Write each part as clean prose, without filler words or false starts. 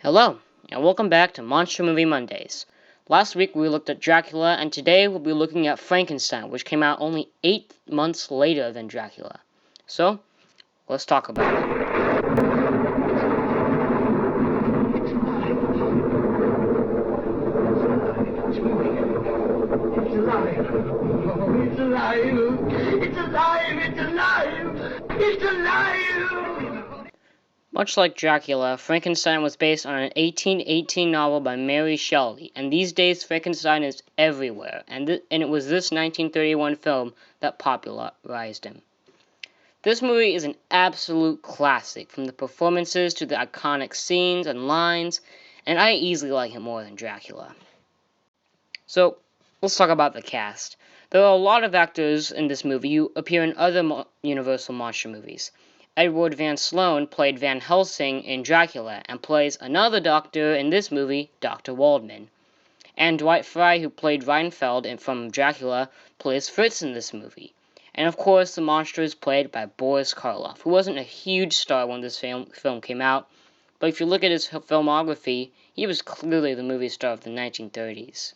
Hello, and welcome back to Monster Movie Mondays. Last week we looked at Dracula, and today we'll be looking at Frankenstein, which came out only 8 months later than Dracula. So, let's talk about it. It's alive! Oh, it's alive! It's alive! It's alive! It's alive! Much like Dracula, Frankenstein was based on an 1818 novel by Mary Shelley, and these days Frankenstein is everywhere, and it was this 1931 film that popularized him. This movie is an absolute classic, from the performances to the iconic scenes and lines, and I easily like it more than Dracula. So, let's talk about the cast. There are a lot of actors in this movie who appear in other Universal monster movies. Edward Van Sloan played Van Helsing in Dracula and plays another doctor in this movie, Dr. Waldman. And Dwight Frye, who played Reinfeld from Dracula, plays Fritz in this movie. And of course, the monster is played by Boris Karloff, who wasn't a huge star when this film came out, but if you look at his filmography, he was clearly the movie star of the 1930s.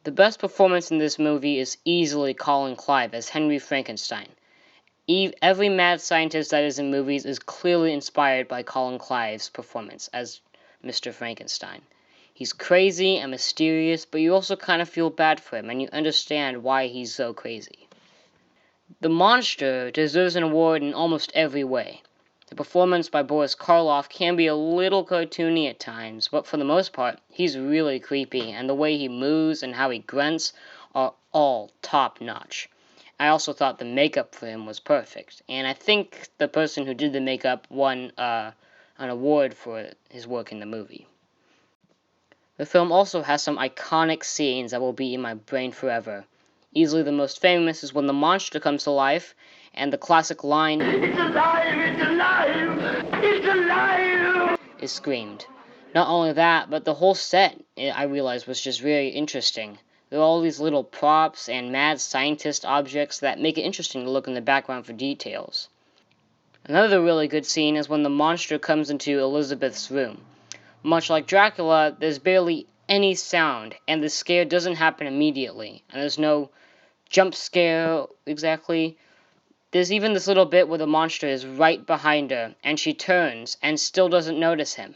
The best performance in this movie is easily Colin Clive as Henry Frankenstein. Every mad scientist that is in movies is clearly inspired by Colin Clive's performance as Mr. Frankenstein. He's crazy and mysterious, but you also kind of feel bad for him, and you understand why he's so crazy. The monster deserves an award in almost every way. The performance by Boris Karloff can be a little cartoony at times, but for the most part, he's really creepy, and the way he moves and how he grunts are all top-notch. I also thought the makeup for him was perfect, and I think the person who did the makeup won an award for his work in the movie. The film also has some iconic scenes that will be in my brain forever. Easily the most famous is when the monster comes to life, and the classic line, It's alive! It's alive! It's alive! is screamed. Not only that, but the whole set, I realized, was just very interesting. There are all these little props and mad scientist objects that make it interesting to look in the background for details. Another really good scene is when the monster comes into Elizabeth's room. Much like Dracula, there's barely any sound, and the scare doesn't happen immediately, and there's no jump scare exactly. There's even this little bit where the monster is right behind her, and she turns and still doesn't notice him.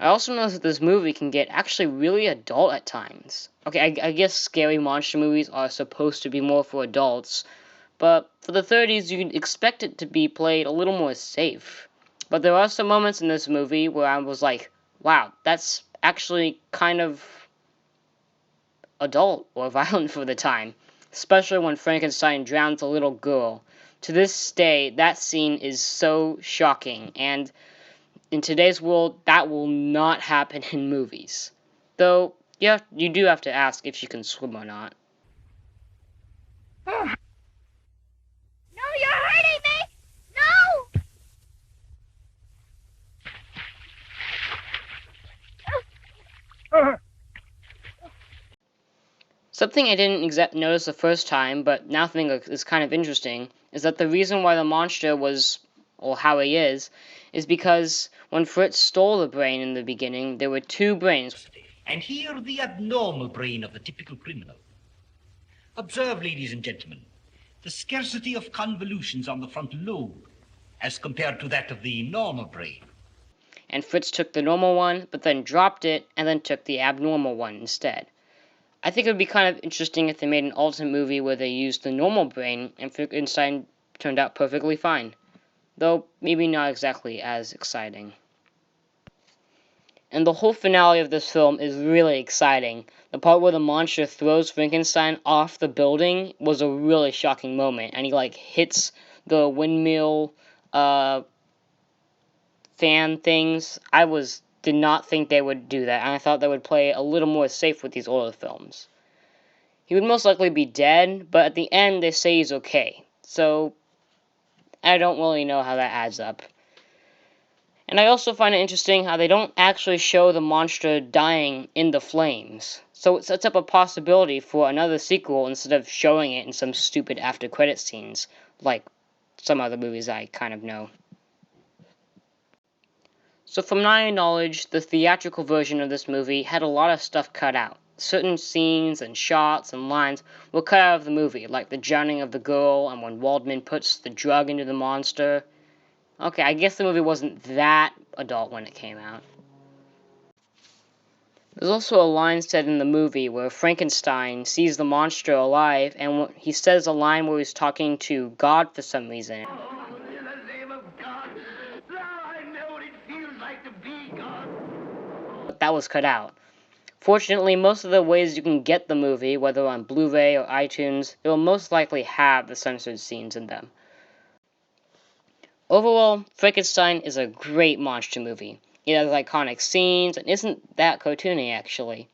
I also noticed that this movie can get actually really adult at times. Okay, I guess scary monster movies are supposed to be more for adults, but for the 30s you'd expect it to be played a little more safe. But there are some moments in this movie where I was like, wow, that's actually kind of adult or violent for the time, especially when Frankenstein drowns a little girl. To this day, that scene is so shocking, and in today's world, that will not happen in movies. Though, yeah, you do have to ask if she can swim or not. No, you're hurting me! No! Something I didn't notice the first time, but now think is kind of interesting, is that the reason why the monster was, or how he is because when Fritz stole the brain in the beginning, there were two brains. And here the abnormal brain of the typical criminal. Observe, ladies and gentlemen, the scarcity of convolutions on the frontal lobe as compared to that of the normal brain. And Fritz took the normal one, but then dropped it, and then took the abnormal one instead. I think it would be kind of interesting if they made an alternate movie where they used the normal brain, and Frankenstein turned out perfectly fine. Though, maybe not exactly as exciting. And the whole finale of this film is really exciting. The part where the monster throws Frankenstein off the building was a really shocking moment, and he hits the windmill fan things. Did not think they would do that, and I thought they would play a little more safe with these older films. He would most likely be dead, but at the end they say he's okay, so I don't really know how that adds up. And I also find it interesting how they don't actually show the monster dying in the flames. So it sets up a possibility for another sequel instead of showing it in some stupid after credit scenes, like some other movies I kind of know. So from my knowledge, the theatrical version of this movie had a lot of stuff cut out. Certain scenes and shots and lines were cut out of the movie, like the drowning of the girl and when Waldman puts the drug into the monster. Okay, I guess the movie wasn't that adult when it came out. There's also a line said in the movie where Frankenstein sees the monster alive, and he says a line where he's talking to God for some reason. Oh, in the name of God, now I know what it feels like to be God. But that was cut out. Fortunately, most of the ways you can get the movie, whether on Blu-ray or iTunes, it will most likely have the censored scenes in them. Overall, Frankenstein is a great monster movie. It has iconic scenes and isn't that cartoony, actually.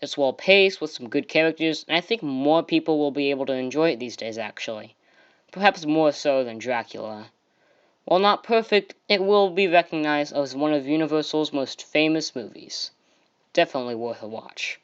It's well paced with some good characters, and I think more people will be able to enjoy it these days, actually. Perhaps more so than Dracula. While not perfect, it will be recognized as one of Universal's most famous movies. Definitely worth a watch.